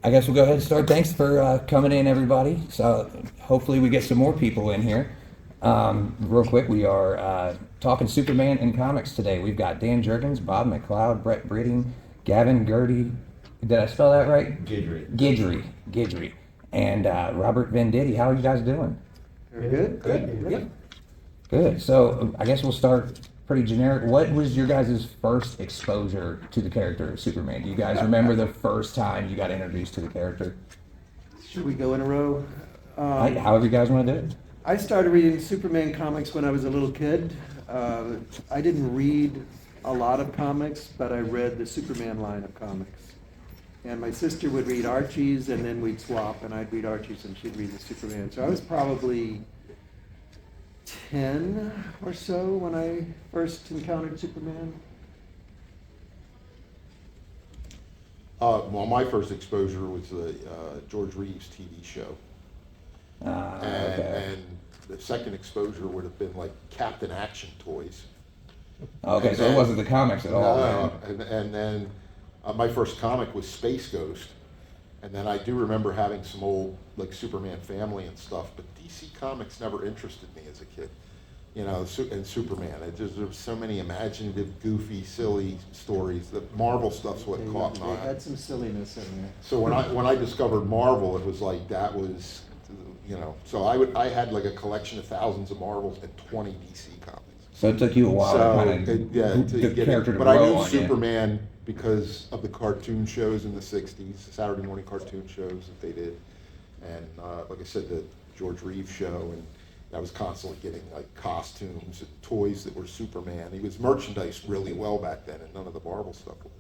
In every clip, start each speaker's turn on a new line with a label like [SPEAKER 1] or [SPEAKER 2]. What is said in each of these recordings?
[SPEAKER 1] I guess we'll go ahead and start. Thanks for coming in, everybody. So hopefully we get some more people in here. Real quick, we are talking Superman in comics today. We've got Dan Jurgens, Bob McLeod, Brett Britting, Gavin Guidry. Did I spell that right? Guidry. And Robert Venditti. How are you guys doing?
[SPEAKER 2] Good.
[SPEAKER 1] Good. So I guess we'll start pretty generic. What was your guys' first exposure to the character of Superman? Do you guys remember the first time you got introduced to the character?
[SPEAKER 2] Should we go in a row?
[SPEAKER 1] However you guys want to do it.
[SPEAKER 2] I started reading Superman comics when I was a little kid. I didn't read a lot of comics, but I read the Superman line of comics. And my sister would read Archie's, and then we'd swap, and I'd read Archie's, and she'd read the Superman. So I was probably 10 or so when I first encountered Superman.
[SPEAKER 3] Well, my first exposure was the George Reeves TV show.
[SPEAKER 1] Okay.
[SPEAKER 3] And the second exposure would have been like Captain Action toys.
[SPEAKER 1] Okay,
[SPEAKER 3] And
[SPEAKER 1] so
[SPEAKER 3] then-
[SPEAKER 1] it wasn't the comics at all.
[SPEAKER 3] No, and then my first comic was Space Ghost. And then I do remember having some old like Superman family and stuff, but DC Comics never interested me as a kid. You know, and Superman. There was so many imaginative, goofy, silly stories. The Marvel stuff's what caught my
[SPEAKER 2] They
[SPEAKER 3] eye.
[SPEAKER 2] had some silliness in there.
[SPEAKER 3] So when I discovered Marvel, it was like that was, you know. So I had like a collection of thousands of Marvels and 20 DC comics.
[SPEAKER 1] So it took you a while to kind of the
[SPEAKER 3] get
[SPEAKER 1] character
[SPEAKER 3] it.
[SPEAKER 1] to
[SPEAKER 3] But I
[SPEAKER 1] grow
[SPEAKER 3] knew
[SPEAKER 1] on you.
[SPEAKER 3] Superman because of the cartoon shows in the '60s, Saturday morning cartoon shows that they did, and like I said, the George Reeves show, and I was constantly getting like costumes and toys that were Superman. He was merchandised really well back then, and none of the Marvel stuff was.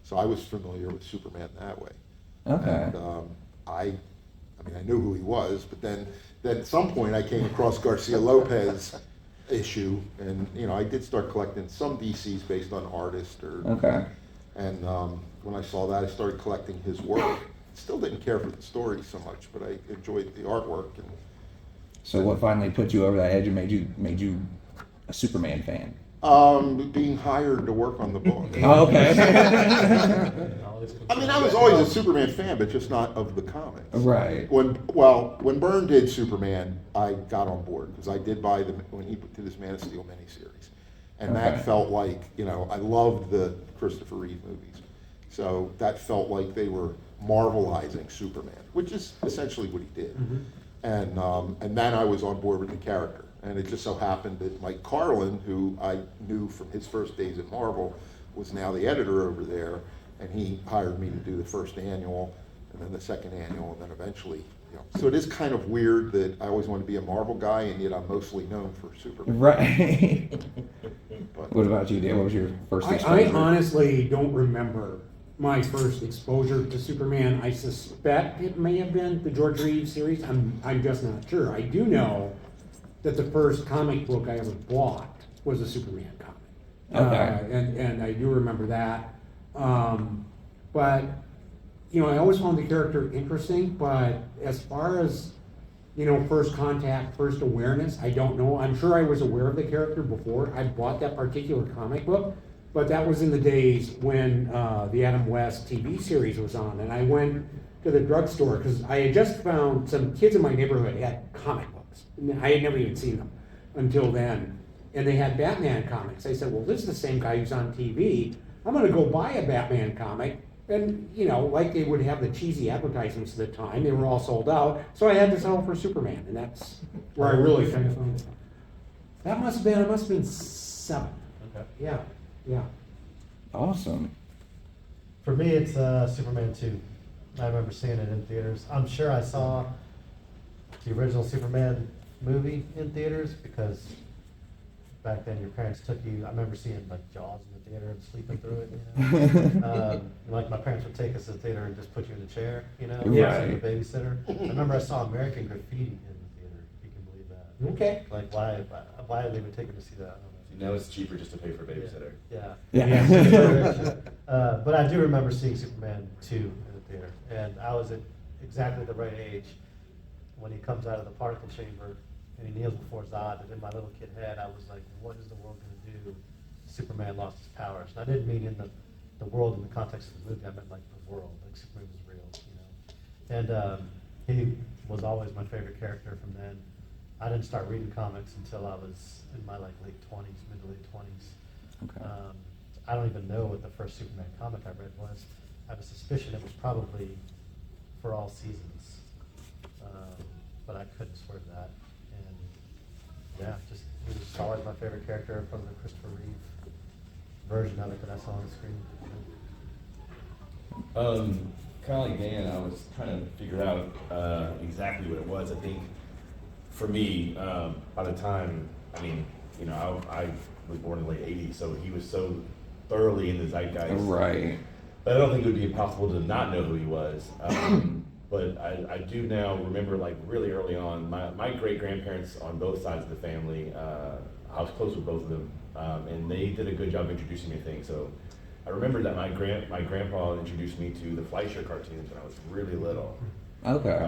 [SPEAKER 3] So I was familiar with Superman that way.
[SPEAKER 1] Okay.
[SPEAKER 3] And I mean, I knew who he was, but then at some point I came across Garcia Lopez issue, and you know I did start collecting some DCs based on artist or.
[SPEAKER 1] Okay.
[SPEAKER 3] And when I saw that, I started collecting his work. Still didn't care for the story so much, but I enjoyed the artwork. And
[SPEAKER 1] So what finally put you over that edge and made you a Superman fan?
[SPEAKER 3] being hired to work on the book.
[SPEAKER 1] Oh, okay.
[SPEAKER 3] I mean, I was always a Superman fan, but just not of the comics.
[SPEAKER 1] Right.
[SPEAKER 3] When Byrne did Superman, I got on board because I did buy when he did his Man of Steel miniseries, and
[SPEAKER 1] Okay.
[SPEAKER 3] that felt like, you know, I loved the Christopher Reeve movies, so that felt like they were Marvelizing Superman, which is essentially what he did. And then I was on board with the character. And it just so happened that Mike Carlin, who I knew from his first days at Marvel, was now the editor over there, and he hired me to do the first annual, and then the second annual, and then eventually, you know. So it is kind of weird that I always wanted to be a Marvel guy, and yet I'm mostly known for Superman.
[SPEAKER 1] Right.
[SPEAKER 3] But
[SPEAKER 1] What about you, Dan? What was your first
[SPEAKER 4] I
[SPEAKER 1] exposure?
[SPEAKER 4] honestly don't remember my first exposure to Superman. I suspect it may have been the George Reeves series. I'm just not sure. I do know that the first comic book I ever bought was a Superman comic.
[SPEAKER 1] Okay.
[SPEAKER 4] And I do remember that. But, you know, I always found the character interesting, but as far as, you know, first contact, first awareness, I don't know. I'm sure I was aware of the character before I bought that particular comic book, but that was in the days when the Adam West TV series was on, and I went to the drugstore because I had just found some kids in my neighborhood had comic books. I had never even seen them until then, and they had Batman comics. I said, well, this is the same guy who's on TV. I'm going to go buy a Batman comic. And, you know, like they would have the cheesy advertisements at the time, they were all sold out. So I had to settle for Superman, and that's where I really kind of found it. I must have been 7.
[SPEAKER 5] Okay.
[SPEAKER 4] Yeah.
[SPEAKER 1] Awesome.
[SPEAKER 5] For me, it's Superman 2. I remember seeing it in theaters. I'm sure I saw the original Superman movie in theaters because back then your parents took you. I remember seeing like Jaws in the theater and sleeping through it. You know? Like my parents would take us to the theater and just put you in a chair, you know,
[SPEAKER 1] Right.
[SPEAKER 5] like a babysitter. I remember I saw American Graffiti in the theater. If you can believe that.
[SPEAKER 4] Okay.
[SPEAKER 5] Like why did they even take me to see that? I don't know.
[SPEAKER 6] Now it's cheaper just to pay for a babysitter.
[SPEAKER 5] Yeah.
[SPEAKER 1] Yeah.
[SPEAKER 5] But I do remember seeing Superman 2 in the theater, and I was at exactly the right age when he comes out of the particle chamber and he kneels before Zod. And in my little kid head, I was like, what is the world going to do? Superman lost his powers. And I didn't mean in the world in the context of the movie, I meant like the world, like Superman was real, you know. And he was always my favorite character from then. I didn't start reading comics until I was in my like late 20s, mid to late 20s.
[SPEAKER 1] Okay.
[SPEAKER 5] I don't even know what the first Superman comic I read was. I have a suspicion it was probably For All Seasons, but I couldn't swear to that. And yeah, just he was just always my favorite character from the Christopher Reeve version of it that I saw on the screen.
[SPEAKER 6] Kind of like Dan, I was trying to figure out exactly what it was. I think for me, by the time, I mean, you know, I was born in the late 80s, so he was so thoroughly in the zeitgeist.
[SPEAKER 1] Right.
[SPEAKER 6] But I don't think it would be impossible to not know who he was. But I do now remember, like, really early on, my great-grandparents on both sides of the family, I was close with both of them, and they did a good job introducing me to things. So I remember that my grandpa introduced me to the Fleischer cartoons when I was really little.
[SPEAKER 1] Okay.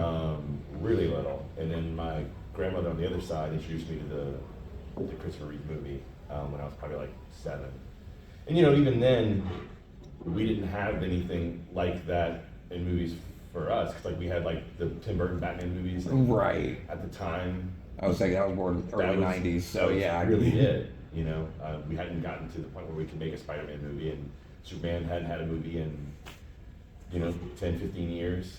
[SPEAKER 6] Really little. And then my grandmother on the other side introduced me to the Christopher Reeve movie when I was probably like 7. And you know, even then, we didn't have anything like that in movies for us. 'Cause like we had like the Tim Burton Batman movies.
[SPEAKER 1] Right.
[SPEAKER 6] At the time.
[SPEAKER 1] I was thinking I was born
[SPEAKER 6] that
[SPEAKER 1] early
[SPEAKER 6] was-
[SPEAKER 1] 90s, so
[SPEAKER 6] that was
[SPEAKER 1] yeah.
[SPEAKER 6] really it. You know, we hadn't gotten to the point where we could make a Spider-Man movie, and Superman hadn't had a movie in, you know, 10, 15 years.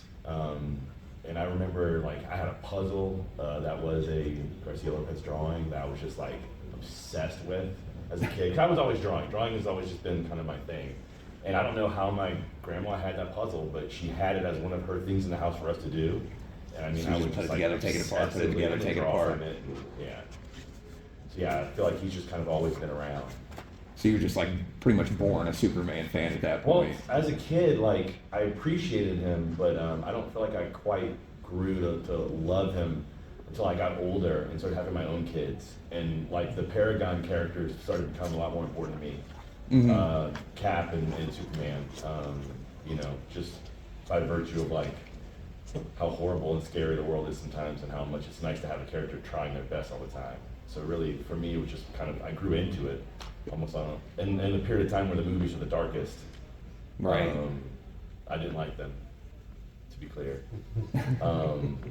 [SPEAKER 6] And I remember, like, I had a puzzle that was a Garcia Lopez drawing that I was just, like, obsessed with as a kid. 'Cause I was always drawing. Drawing has always just been kind of my thing. And I don't know how my grandma had that puzzle, but she had it as one of her things in the house for us to do. And I mean,
[SPEAKER 1] So you
[SPEAKER 6] I
[SPEAKER 1] just
[SPEAKER 6] would
[SPEAKER 1] put it
[SPEAKER 6] just, like,
[SPEAKER 1] together, take it apart, put it
[SPEAKER 6] obsessively
[SPEAKER 1] together, take it
[SPEAKER 6] draw
[SPEAKER 1] apart.
[SPEAKER 6] from it. Yeah. So yeah, I feel like he's just kind of always been around.
[SPEAKER 1] So you were just like pretty much born a Superman fan at that
[SPEAKER 6] Well,
[SPEAKER 1] point.
[SPEAKER 6] as a kid, like, I appreciated him, but I don't feel like I quite grew to love him until I got older and started having my own kids. And, like, the Paragon characters started to become a lot more important to me.
[SPEAKER 1] Mhm.
[SPEAKER 6] Cap and Superman, you know, just by virtue of, like, how horrible and scary the world is sometimes and how much it's nice to have a character trying their best all the time. So really, for me, it was just kind of, I grew into it almost on in a period of time where the movies were the darkest.
[SPEAKER 1] Right.
[SPEAKER 6] I didn't like them, to be clear.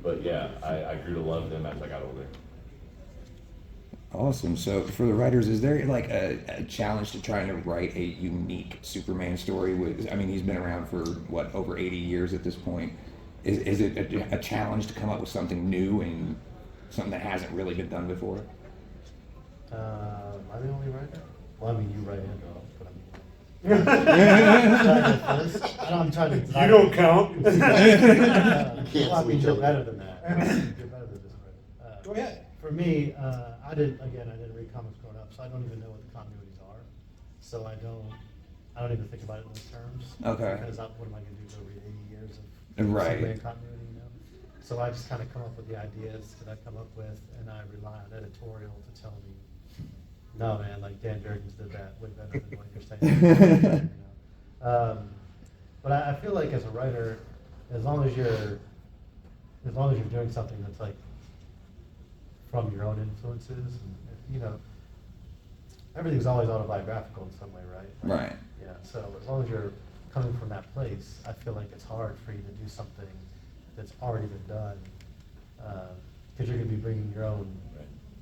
[SPEAKER 6] But yeah, I grew to love them as I got older.
[SPEAKER 1] Awesome. So for the writers, is there like a challenge to trying to write a unique Superman story? I mean, he's been around for what, over 80 years at this point. Is it a challenge to come up with something new and something that hasn't really been done before?
[SPEAKER 5] Am I the only writer? Well, I mean, you write and draw, but I mean. I'm trying to.
[SPEAKER 4] You don't count.
[SPEAKER 5] Well, I
[SPEAKER 3] cancel
[SPEAKER 5] mean,
[SPEAKER 3] each
[SPEAKER 5] you're
[SPEAKER 3] other.
[SPEAKER 5] better than that. You're better than this, right?
[SPEAKER 4] Go ahead.
[SPEAKER 5] For me, I didn't read comics growing up, so I don't even know what the continuities are. So I don't even think about it in those terms.
[SPEAKER 1] Okay.
[SPEAKER 5] Because what am I going to do? Go read 80 years of
[SPEAKER 1] Right.
[SPEAKER 5] Superman continuity, you know? So I just kind of come up with the ideas that I come up with, and I rely on editorial to tell me, no, man, like Dan Jurgens did that way better than what you're saying. You know? But I feel like as a writer, as long as you're doing something that's like from your own influences, and, you know, everything's always autobiographical in some way, right?
[SPEAKER 1] Right.
[SPEAKER 5] Yeah. So as long as you're coming from that place, I feel like it's hard for you to do something that's already been done, because you're going to be bringing your own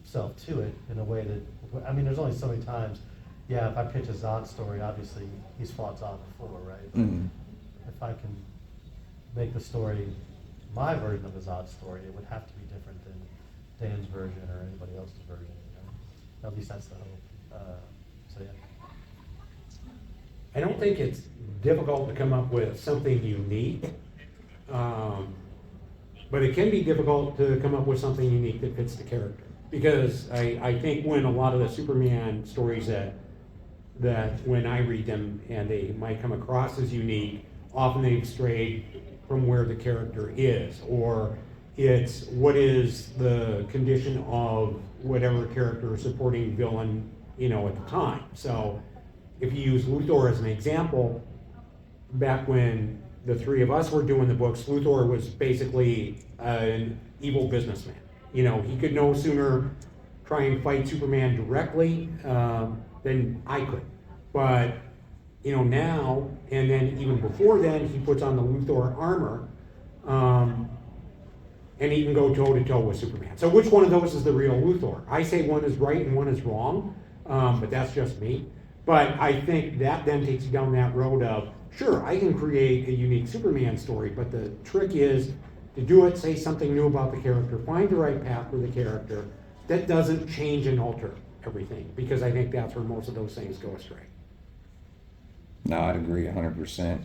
[SPEAKER 5] self to it in a way that, I mean, there's only so many times. Yeah, if I pitch a Zod story, obviously he's fought Zod before, right?
[SPEAKER 1] Mhm.
[SPEAKER 5] If I can make the story my version of a Zod story, it would have to be different than Dan's version or anybody else's version. You know? At least that's the hope. So yeah.
[SPEAKER 4] I don't think it's difficult to come up with something unique, but it can be difficult to come up with something unique that fits the character. Because I think when a lot of the Superman stories that when I read them and they might come across as unique, often they've strayed from where the character is, or it's what is the condition of whatever character supporting villain, you know, at the time. So if you use Luthor as an example, back when the three of us were doing the books, Luthor was basically an evil businessman. You know, he could no sooner try and fight Superman directly than I could. But, you know, now, and then even before then, he puts on the Luthor armor, and he can go toe to toe with Superman. So which one of those is the real Luthor? I say one is right and one is wrong, but that's just me. But I think that then takes you down that road of, sure, I can create a unique Superman story, but the trick is to do it, say something new about the character, find the right path for the character that doesn't change and alter everything, because I think that's where most of those things go astray.
[SPEAKER 1] No, I'd agree 100%.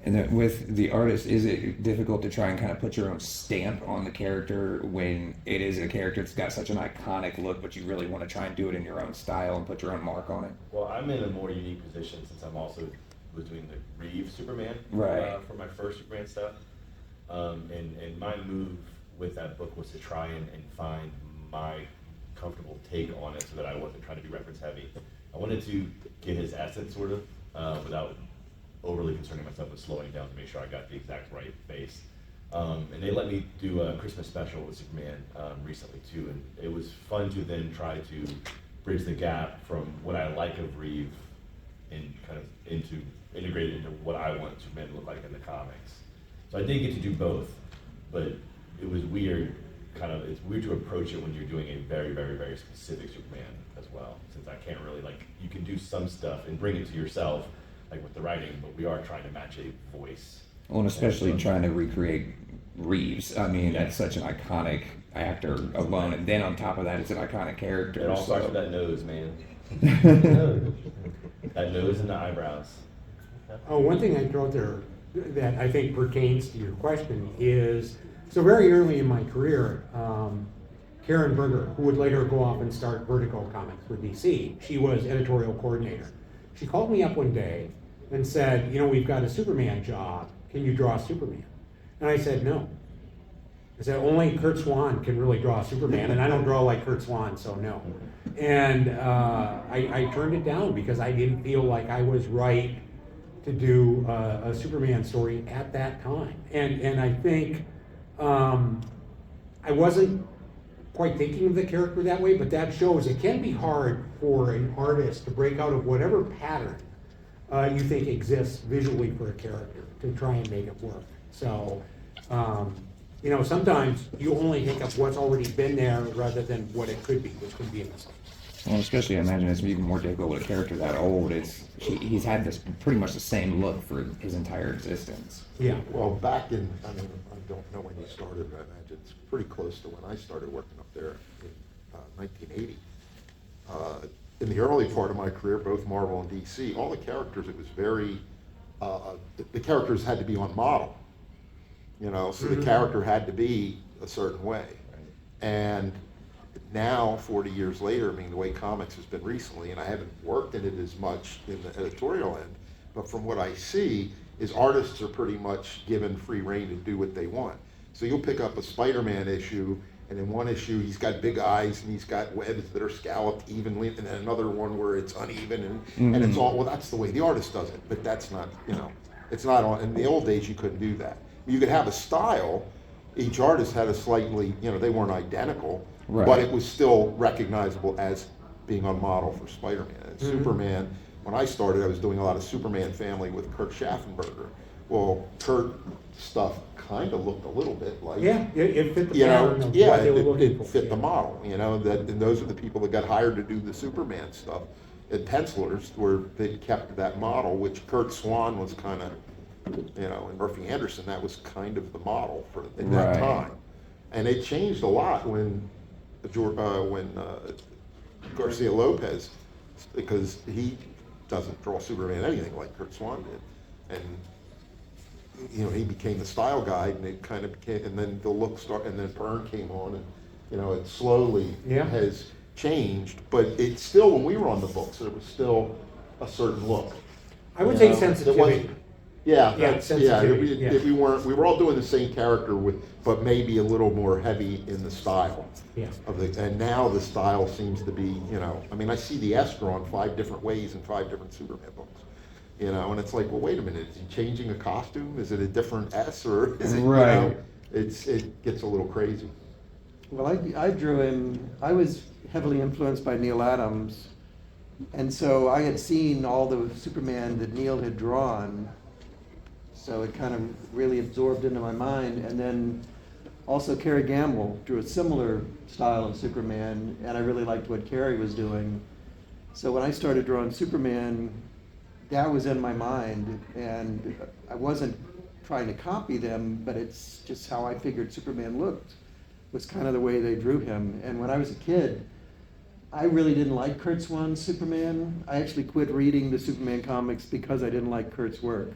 [SPEAKER 1] And then with the artist, is it difficult to try and kind of put your own stamp on the character when it is a character that's got such an iconic look, but you really want to try and do it in your own style and put your own mark on it?
[SPEAKER 6] Well, I'm in a more unique position since I'm also was doing the Reeve Superman
[SPEAKER 1] Right.
[SPEAKER 6] For my first Superman stuff. And my move with that book was to try and find my comfortable take on it so that I wasn't trying to be reference heavy. I wanted to get his essence sort of without overly concerning myself with slowing down to make sure I got the exact right base. And they let me do a Christmas special with Superman recently too, and it was fun to then try to bridge the gap from what I like of Reeve and kind of integrate it into what I want Superman to look like in the comics. So I did get to do both, but it was weird. It's weird to approach it when you're doing a very, very, very specific Superman as well, since I can't really you can do some stuff and bring it to yourself, like with the writing, but we are trying to match a voice.
[SPEAKER 1] Well, and especially trying to recreate Reeves. I mean, that's such an iconic actor alone, and then on top of that, it's an iconic character.
[SPEAKER 6] It all starts with that nose, man. That nose and the eyebrows.
[SPEAKER 4] Oh, one thing I'd throw out there that I think pertains to your question is, so very early in my career, Karen Berger, who would later go off and start Vertigo Comics for DC, she was editorial coordinator. She called me up one day and said, we've got a Superman job. Can you draw Superman? And I said, no. I said, only Kurt Swan can really draw Superman, and I don't draw like Kurt Swan, so no. And I turned it down because I didn't feel like I was right to do a Superman story at that time. And I think I wasn't quite thinking of the character that way, but that shows it can be hard for an artist to break out of whatever pattern you think exists visually for a character to try and make it work. So, sometimes you only take up what's already been there rather than what it could be, which could be a mistake.
[SPEAKER 1] Well, especially I imagine it's even more difficult with a character that old. He's had this pretty much the same look for his entire existence.
[SPEAKER 4] Yeah.
[SPEAKER 3] Well, I don't know when you started, but I imagine it's pretty close to when I started working up there in 1980. In the early part of my career, both Marvel and DC, all the characters, it was very, the characters had to be on model, so the character had to be a certain way. And now, 40 years later, the way comics has been recently, and I haven't worked in it as much in the editorial end, but from what I see, is artists are pretty much given free rein to do what they want. So you'll pick up a Spider-Man issue, and in one issue he's got big eyes and he's got webs that are scalloped evenly, and then another one where it's uneven, and it's all, well, that's the way the artist does it, but that's not, it's not on. In the old days you couldn't do that. You could have a style, each artist had a slightly, they weren't identical,
[SPEAKER 1] right,
[SPEAKER 3] but it was still recognizable as being on model for Spider-Man. And Superman, when I started, I was doing a lot of Superman family with Kurt Schaffenberger. Well, Kurt stuff kind of looked a little bit like,
[SPEAKER 4] It fit the pattern of what they were looking for.
[SPEAKER 3] it fit the model, and those are the people that got hired to do the Superman stuff. And pencilers, where they kept that model, which Kurt Swan was kind of, and Murphy Anderson, that was kind of the model for at that time. And it changed a lot when Garcia Lopez, because he doesn't draw Superman anything like Kurt Swan did, and he became the style guide, and it kind of became, and then the look and then Byrne came on, and it slowly has changed, but it's still, when we were on the books, there was still a certain look.
[SPEAKER 4] I would say sensitivity.
[SPEAKER 3] We were all doing the same character but maybe a little more heavy in the style.
[SPEAKER 4] Yeah.
[SPEAKER 3] And now the style seems to be, I see the S drawn 5 different ways in 5 different Superman books. And it's like, well, wait a minute, is he changing a costume? Is it a different S, or is it, it gets a little crazy.
[SPEAKER 2] Well, I drew him, I was heavily influenced by Neil Adams, and so I had seen all the Superman that Neil had drawn, so it kind of really absorbed into my mind. And then Also, Cary Gamble drew a similar style of Superman, and I really liked what Cary was doing. So when I started drawing Superman, that was in my mind, and I wasn't trying to copy them, but it's just how I figured Superman looked, was kind of the way they drew him. And when I was a kid, I really didn't like Kurt's one Superman. I actually quit reading the Superman comics because I didn't like Kurt's work.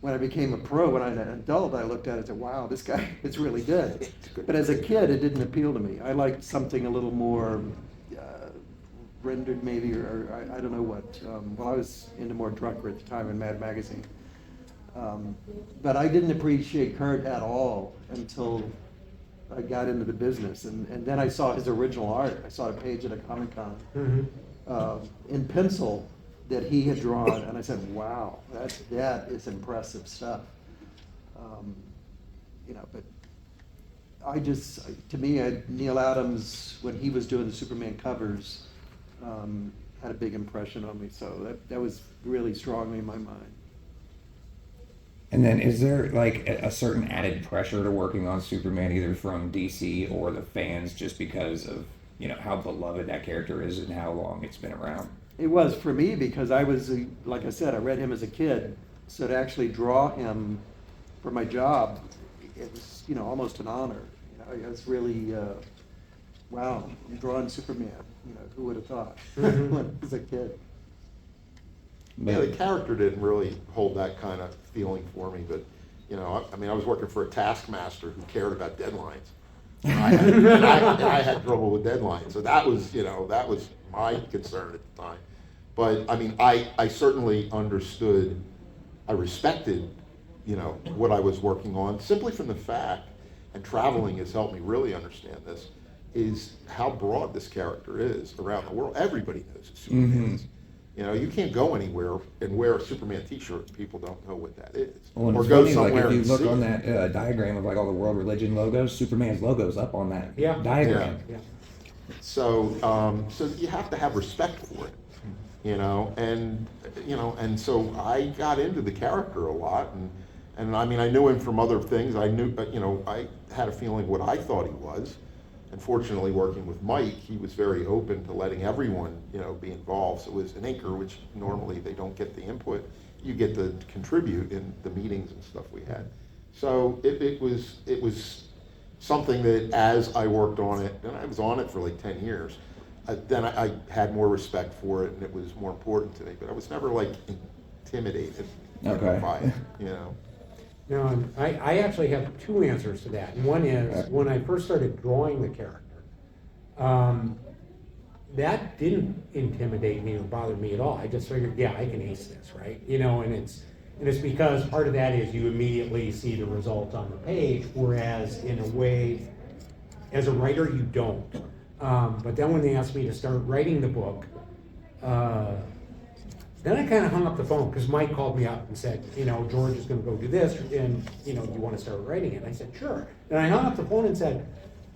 [SPEAKER 2] When I became a pro, when I was an adult, I looked at it and said, wow, this guy is really good. But as a kid, it didn't appeal to me. I liked something a little more rendered maybe, or I don't know what. Well, I was into more Drucker at the time in Mad Magazine. But I didn't appreciate Kurt at all until I got into the business. And then I saw his original art. I saw a page at a Comic-Con in pencil that he had drawn, and I said, wow, that is impressive stuff. But to me, Neil Adams, when he was doing the Superman covers, had a big impression on me, so that was really strongly in my mind.
[SPEAKER 1] And then is there like a certain added pressure to working on Superman, either from DC or the fans, just because of, how beloved that character is and how long it's been around?
[SPEAKER 2] It was for me because I was, like I said, I read him as a kid, so to actually draw him for my job, it was, almost an honor. It was really, wow, I'm drawing Superman. Who would have thought when I was a kid?
[SPEAKER 3] Yeah, the character didn't really hold that kind of feeling for me, but, I was working for a taskmaster who cared about deadlines. And I had trouble with deadlines, so that was my concern at the time. But, I certainly understood, I respected, what I was working on, simply from the fact, and traveling has helped me really understand this, is how broad this character is around the world. Everybody knows who Superman is. You can't go anywhere and wear a Superman t-shirt and people don't know what that is.
[SPEAKER 1] Well,
[SPEAKER 3] or
[SPEAKER 1] it's
[SPEAKER 3] go
[SPEAKER 1] funny,
[SPEAKER 3] somewhere
[SPEAKER 1] like if you
[SPEAKER 3] and
[SPEAKER 1] look
[SPEAKER 3] see
[SPEAKER 1] on
[SPEAKER 3] it.
[SPEAKER 1] that diagram of like all the world religion logos, Superman's logo's up on that diagram.
[SPEAKER 4] Yeah.
[SPEAKER 3] So you have to have respect for it, and so I got into the character a lot, and I knew him from other things. I knew, I had a feeling what I thought he was. And fortunately, working with Mike, he was very open to letting everyone, be involved. So it was an inker, which normally they don't get the input. You get to contribute in the meetings and stuff we had. So it was something that as I worked on it, and I was on it for like 10 years, then I had more respect for it, and it was more important to me. But I was never like intimidated by it,
[SPEAKER 4] No, I actually have two answers to that. And one is, when I first started drawing the character, that didn't intimidate me or bother me at all. I just figured, yeah, I can ace this, right? And it's because part of that is you immediately see the result on the page, whereas in a way, as a writer, you don't. But then when they asked me to start writing the book, then I kind of hung up the phone because Mike called me up and said, George is going to go do this, and you want to start writing it. And I said, sure. And I hung up the phone and said,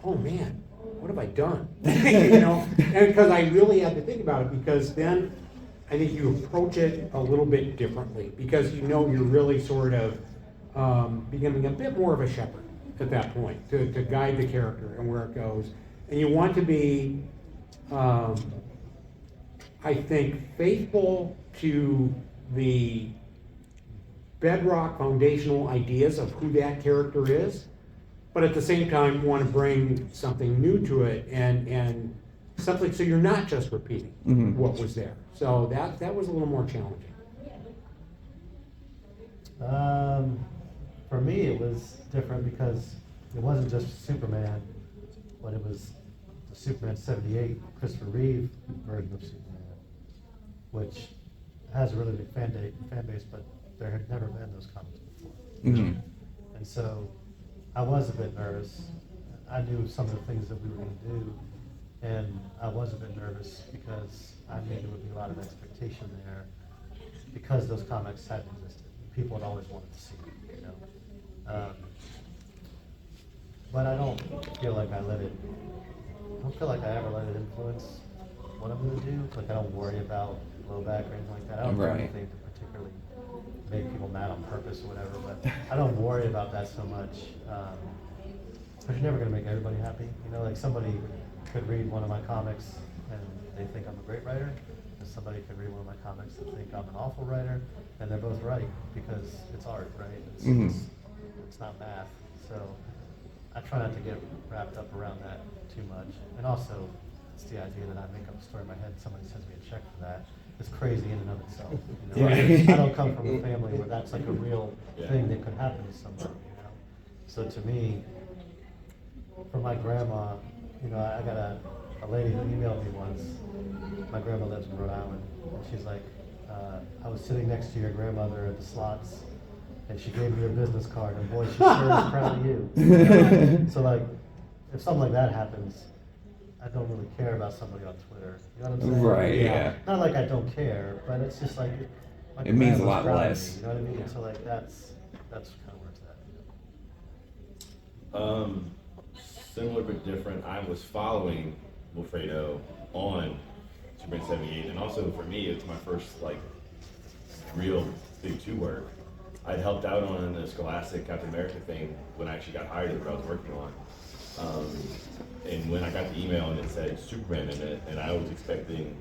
[SPEAKER 4] oh man, what have I done? And because I really had to think about it, because then I think you approach it a little bit differently, because you're really sort of becoming a bit more of a shepherd at that point to guide the character and where it goes. And you want to be, I think, faithful to the bedrock foundational ideas of who that character is, but at the same time want to bring something new to it and something, so you're not just repeating what was there. So that was a little more challenging.
[SPEAKER 5] For me, it was different because it wasn't just Superman, but it was the Superman 78 Christopher Reeve version of Superman, which has a really big fan base, but there had never been those comics before.
[SPEAKER 1] Mm-hmm.
[SPEAKER 5] And so I was a bit nervous. I knew some of the things that we were going to do, and I was a bit nervous because I knew there would be a lot of expectation there because those comics hadn't existed. People had always wanted to see them, but I don't feel like I don't feel like I ever let it influence what I'm going to do. Like, I don't worry about blowback or anything like that. I don't do anything to particularly make people mad on purpose or whatever, but I don't worry about that so much. Because you're never going to make everybody happy. You know, like somebody could read one of my comics and they think I'm a great writer, and somebody could read one of my comics and think I'm an awful writer, and they're both right because it's art, right? It's not math. So I try not to get wrapped up around that too much. And also, it's the idea that I make up a story in my head, somebody sends me a check for that. It's crazy in and of itself. You know?
[SPEAKER 1] Right.
[SPEAKER 5] I don't come from a family where that's like a real thing that could happen to somebody, you know? So to me, for my grandma, you know, I got a lady who emailed me once. My grandma lives in Rhode Island. And she's like, I was sitting next to your grandmother at the slots, and she gave me her business card, and boy, she sure is proud of you. You know? So like, if something like that happens, I don't really care about somebody on Twitter. You know what I'm saying?
[SPEAKER 1] Right, yeah.
[SPEAKER 5] Not like I don't care, but it's just like, my
[SPEAKER 1] It means a
[SPEAKER 5] grandma's
[SPEAKER 1] lot
[SPEAKER 5] proud of
[SPEAKER 1] less.
[SPEAKER 5] me, you know what I mean? So like, that's kind of where it's at.
[SPEAKER 6] Similar but different. I was following Wilfredo on Superman 78, and also for me, it's my first like real big 2 work. I'd helped out on the Scholastic Captain America thing when I actually got hired at what I was working on. And when I got the email and it said Superman in it, and I was expecting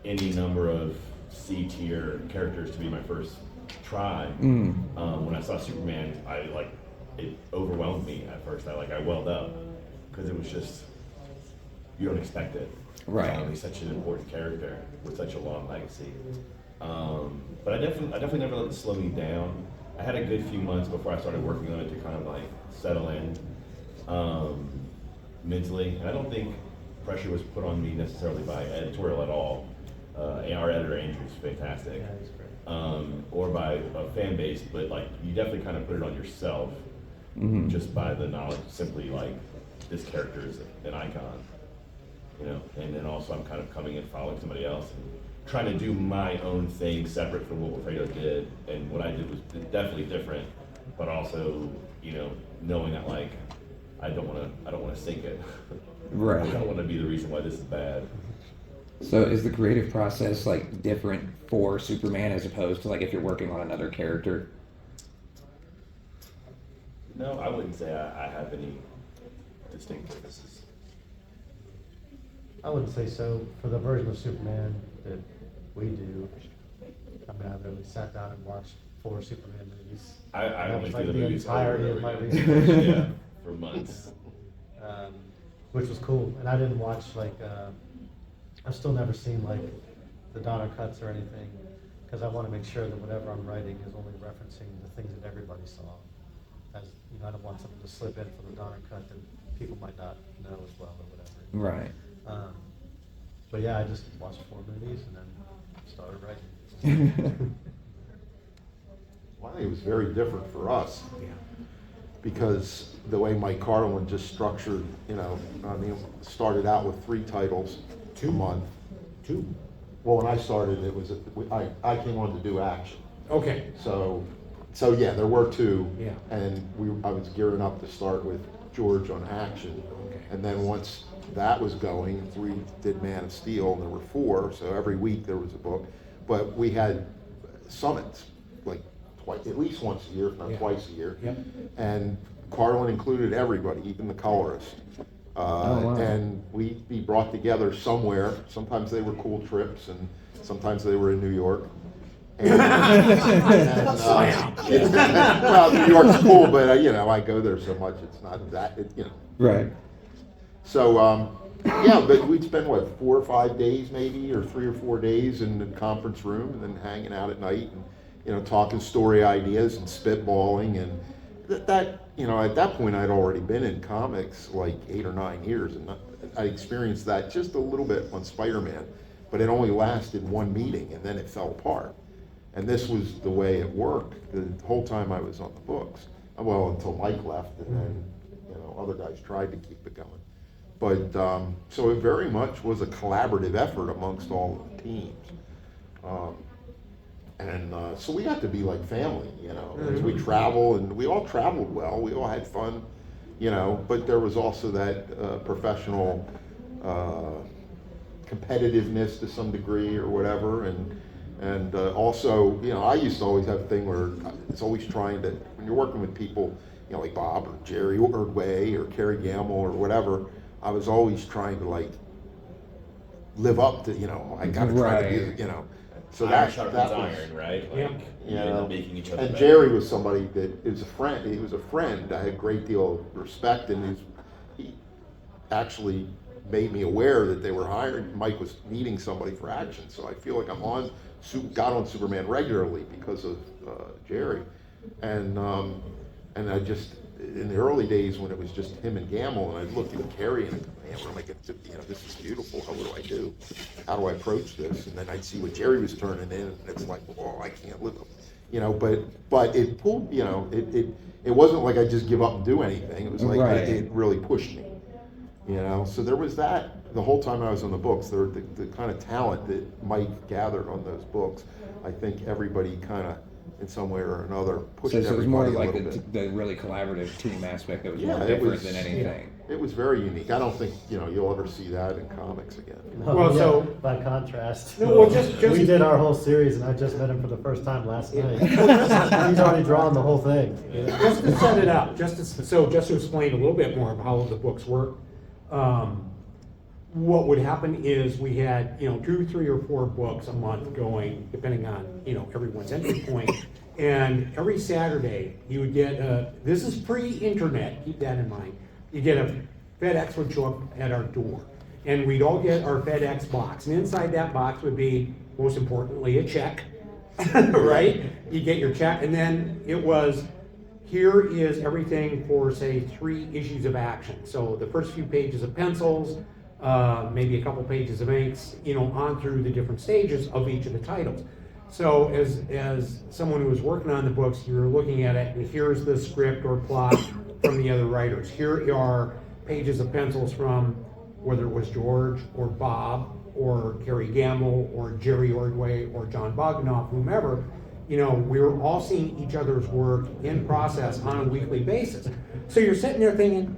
[SPEAKER 6] any number of C-tier characters to be my first try. When I saw Superman, it overwhelmed me at first. I welled up because it was just, you don't expect it.
[SPEAKER 1] Right.
[SPEAKER 6] He's such an important character with such a long legacy. But I definitely never let it slow me down. I had a good few months before I started working on it to kind of like settle in mentally. And I don't think pressure was put on me necessarily by editorial at all. Our editor Andrew's fantastic.
[SPEAKER 5] Yeah, he's great.
[SPEAKER 6] Or by a fan base, but like you definitely kind of put it on yourself just by the knowledge, simply like this character is an icon, you know. And then also I'm kind of coming and following somebody else and trying to do my own thing separate from what Wilfredo did, and what I did was definitely different, but also, you know, knowing that like I don't want to sink it.
[SPEAKER 1] Right.
[SPEAKER 6] I don't want to be the reason why this is bad.
[SPEAKER 1] So is the creative process like different for Superman as opposed to like if you're working on another character?
[SPEAKER 6] No, I wouldn't say I have any distinct differences.
[SPEAKER 5] I wouldn't say so. For the version of Superman that we do, I mean, I literally sat down and watched 4 Superman movies.
[SPEAKER 6] I
[SPEAKER 5] That
[SPEAKER 6] only
[SPEAKER 5] was
[SPEAKER 6] see
[SPEAKER 5] like
[SPEAKER 6] the
[SPEAKER 5] the
[SPEAKER 6] movies over
[SPEAKER 5] entirety
[SPEAKER 6] and
[SPEAKER 5] of my
[SPEAKER 6] over
[SPEAKER 5] research.
[SPEAKER 6] again. Yeah, for months.
[SPEAKER 5] Which was cool. And I didn't watch like, I've still never seen like the Donner cuts or anything, because I want to make sure that whatever I'm writing is only referencing the things that everybody saw. As you know, I don't want something to slip in from the Donner cut that people might not know as well or whatever.
[SPEAKER 1] Right.
[SPEAKER 5] But yeah, I just watched 4 movies and then started writing.
[SPEAKER 3] Well, I think it was very different for us. Because the way Mike Carlin just structured, you know, I mean, started out with 3 titles a month.
[SPEAKER 4] 2.
[SPEAKER 3] Well, when I started, it was, I came on to do action.
[SPEAKER 4] Okay.
[SPEAKER 3] So yeah, there were 2.
[SPEAKER 4] Yeah.
[SPEAKER 3] And I was gearing up to start with George on action.
[SPEAKER 4] Okay.
[SPEAKER 3] And then once that was going, we did Man of Steel, and there were 4, so every week there was a book. But we had summits, like at least once a year, if not twice a year.
[SPEAKER 4] Yep.
[SPEAKER 3] And Carlin included everybody, even the colorists.
[SPEAKER 1] wow.
[SPEAKER 3] And we'd be brought together somewhere. Sometimes they were cool trips, and sometimes they were in New York. And, well, New York's cool, but you know, I go there so much, it's not that, you know.
[SPEAKER 1] Right.
[SPEAKER 3] So, yeah, but we'd spend, what, 4 or 5 days maybe, or 3 or 4 days in the conference room, and then hanging out at night, and, you know, talking story ideas and spitballing, and that, you know, at that point I'd already been in comics like 8 or 9 years, and I experienced that just a little bit on Spider-Man, but it only lasted 1 meeting, and then it fell apart. And this was the way it worked the whole time I was on the books. Well, until Mike left, and then, you know, other guys tried to keep it going. But, so it very much was a collaborative effort amongst all of the teams. So we got to be like family, you know, as we travel, and we all traveled well, we all had fun, you know, but there was also that professional competitiveness to some degree or whatever, and also, you know, I used to always have a thing where it's always trying to, when you're working with people, you know, like Bob or Jerry Ordway or Kerry Gamble or whatever, I was always trying to like live up to, you know, I gotta try to do, you know. So
[SPEAKER 6] Iron
[SPEAKER 3] that
[SPEAKER 6] sharpens
[SPEAKER 3] was,
[SPEAKER 6] iron, right?
[SPEAKER 4] Yeah.
[SPEAKER 6] Like,
[SPEAKER 3] you
[SPEAKER 6] you end
[SPEAKER 3] know,
[SPEAKER 6] up making each other
[SPEAKER 3] and
[SPEAKER 6] better.
[SPEAKER 3] Jerry was somebody that is a friend. He was a friend. I had a great deal of respect, and he actually made me aware that they were hiring. Mike was needing somebody for action, so I feel like got on Superman regularly because of Jerry, and I just in the early days when it was just him and Gamble, and I looked at Kerry and man, what am I going to do? You know, this is beautiful. What do I do? How do I approach this? And then I'd see what Jerry was turning in, and it's like, oh, I can't live up, you know. But it pulled, you know, it wasn't like I just give up and do anything. It was like
[SPEAKER 1] Right.
[SPEAKER 3] it really pushed me, you know. So there was that the whole time I was on the books. There the kind of talent that Mike gathered on those books. I think everybody kind of, in some way or another, pushed
[SPEAKER 1] So it was more
[SPEAKER 3] everybody a
[SPEAKER 1] like
[SPEAKER 3] little bit.
[SPEAKER 1] the really collaborative team aspect that was
[SPEAKER 3] Yeah,
[SPEAKER 1] more
[SPEAKER 3] it
[SPEAKER 1] different
[SPEAKER 3] was-
[SPEAKER 1] than anything.
[SPEAKER 3] It was very unique. I don't think, you know, you'll ever see that in comics again.
[SPEAKER 5] Oh,
[SPEAKER 4] Well,
[SPEAKER 5] yeah,
[SPEAKER 4] so-
[SPEAKER 5] by contrast,
[SPEAKER 4] No, well, just-
[SPEAKER 5] we did our whole series, and I just met him for the first time last night. He's already drawn the whole thing. you know?
[SPEAKER 4] Just to set it up, just to explain a little bit more of how the books work. What would happen is we had, 2, 3, or 4 books a month going, depending on, everyone's entry point. And every Saturday, you would get this is pre-internet, keep that in mind. You get a FedEx would show up at our door. And we'd all get our FedEx box. And inside that box would be, most importantly, a check, right? You get your check, and then it was, here is everything for, say, 3 issues of Action. So the first few pages of pencils, maybe a couple pages of inks, on through the different stages of each of the titles. So as someone who was working on the books, you were looking at it, and here's the script or plot from the other writers. Here are pages of pencils from whether it was George or Bob or Kerry Gamble or Jerry Ordway or John Bogdanoff, whomever. We were all seeing each other's work in process on a weekly basis. So you're sitting there thinking,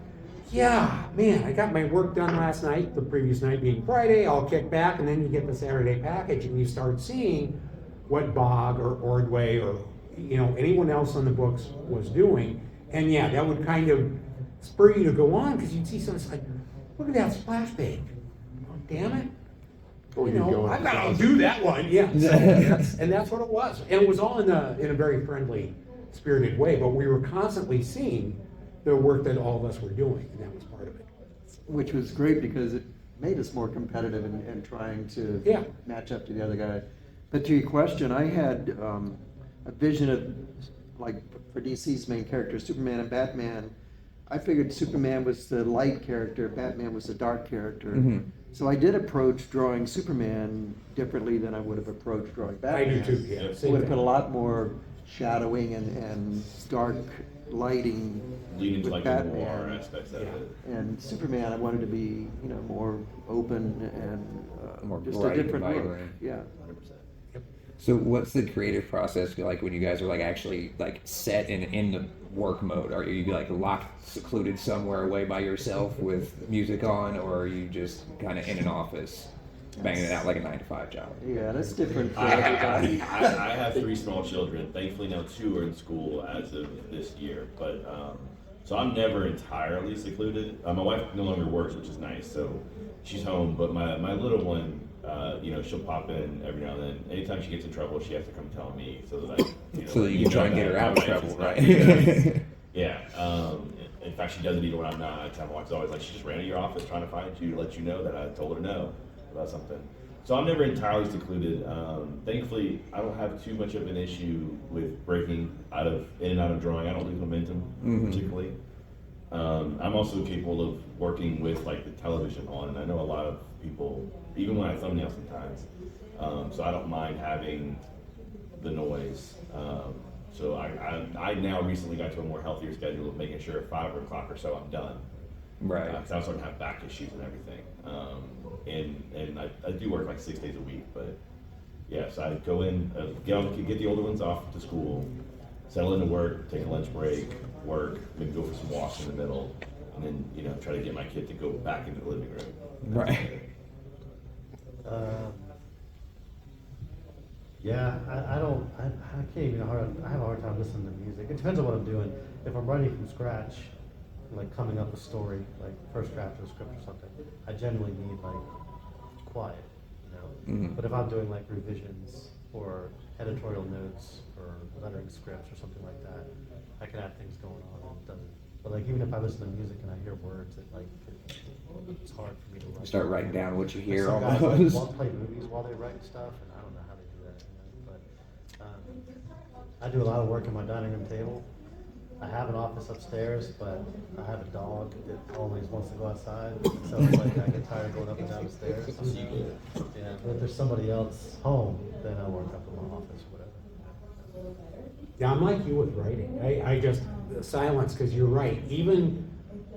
[SPEAKER 4] yeah, man, I got my work done last night, the previous night being Friday, I'll kick back, and then you get the Saturday package and you start seeing what Bog or Ordway or anyone else on the books was doing. And yeah, that would kind of spur you to go on, because you'd see something like, look at that splash page. Oh, damn it.
[SPEAKER 3] Or you'd go
[SPEAKER 4] I
[SPEAKER 3] into
[SPEAKER 4] gotta
[SPEAKER 3] Gaza.
[SPEAKER 4] do that one, yeah. And that's what it was. And it was all in a very friendly, spirited way, but we were constantly seeing the work that all of us were doing, and that was part of it.
[SPEAKER 2] Which was great because it made us more competitive and trying to
[SPEAKER 4] Yeah.
[SPEAKER 2] match up to the other guy. But to your question, I had a vision of, like, for DC's main characters, Superman and Batman. I figured Superman was the light character, Batman was the dark character.
[SPEAKER 1] Mm-hmm.
[SPEAKER 2] So I did approach drawing Superman differently than I would have approached drawing
[SPEAKER 4] I
[SPEAKER 2] Batman.
[SPEAKER 4] do too, yeah.
[SPEAKER 2] I
[SPEAKER 4] same
[SPEAKER 2] would have put a
[SPEAKER 4] thing.
[SPEAKER 2] lot more shadowing and dark lighting
[SPEAKER 6] Lean into
[SPEAKER 2] with
[SPEAKER 6] like the
[SPEAKER 2] Batman.
[SPEAKER 6] noir aspects of
[SPEAKER 4] Yeah.
[SPEAKER 6] it.
[SPEAKER 2] And Superman, I wanted to be, more open and
[SPEAKER 1] More
[SPEAKER 2] just
[SPEAKER 1] bright
[SPEAKER 2] a
[SPEAKER 1] and
[SPEAKER 2] different look.
[SPEAKER 1] vibrant.
[SPEAKER 2] Yeah.
[SPEAKER 6] 100%.
[SPEAKER 1] So what's the creative process like when you guys are like actually like set in the work mode? Are you like locked, secluded somewhere away by yourself with music on, or are you just kind of in an office banging it out like a 9-to-5 job?
[SPEAKER 2] Yeah, that's different for
[SPEAKER 6] I
[SPEAKER 2] everybody.
[SPEAKER 6] have 3 small children. Thankfully, now 2 are in school as of this year. But so I'm never entirely secluded. My wife no longer works, which is nice, so she's home. But my little one, she'll pop in every now and then. Anytime she gets in trouble, she has to come tell me so that
[SPEAKER 1] So that you can try and get her out of
[SPEAKER 6] my wife
[SPEAKER 1] trouble,
[SPEAKER 6] is not
[SPEAKER 1] right?
[SPEAKER 6] because- yeah. In fact, she doesn't even when I'm not. I tell my wife's always like, she just ran to your office trying to find you to let you know that I told her no about something. So I'm never entirely secluded. Thankfully, I don't have too much of an issue with breaking in and out of drawing. I don't lose momentum particularly. I'm also capable of working with like the television on, and I know a lot of people, even when I thumbnail sometimes. So I don't mind having the noise. So I now recently got to a more healthier schedule of making sure at 5 o'clock or so I'm done.
[SPEAKER 1] Right.
[SPEAKER 6] Because I was starting to have back issues and everything. And I do work like 6 days a week, but yeah, so I go in, get the older ones off to school, settle into work, take a lunch break, work, maybe go for some walks in the middle, and then, try to get my kid to go back into the living room.
[SPEAKER 1] Right.
[SPEAKER 5] Yeah, I can't even, I have a hard time listening to music. It depends on what I'm doing. If I'm writing from scratch, like coming up with a story, like first draft of a script or something, I generally need like quiet, you know?
[SPEAKER 1] Mhm.
[SPEAKER 5] But if I'm doing like revisions or editorial notes or lettering scripts or something like that, I can have things going on and it doesn't. But like even if I listen to music and I hear words, it's hard for me to write.
[SPEAKER 1] Start writing down what you hear
[SPEAKER 5] Some guys
[SPEAKER 1] almost.
[SPEAKER 5] like play movies while they write stuff, and I don't know how they do that. You know? But I do a lot of work at my dining room table. I have an office upstairs, but I have a dog that always wants to go outside. So it's like I get tired of going up and down the stairs. Yeah, but if there's somebody else home, then I work up in my office, whatever.
[SPEAKER 4] Yeah, I'm like you with writing. I just, the silence, because you're right. Even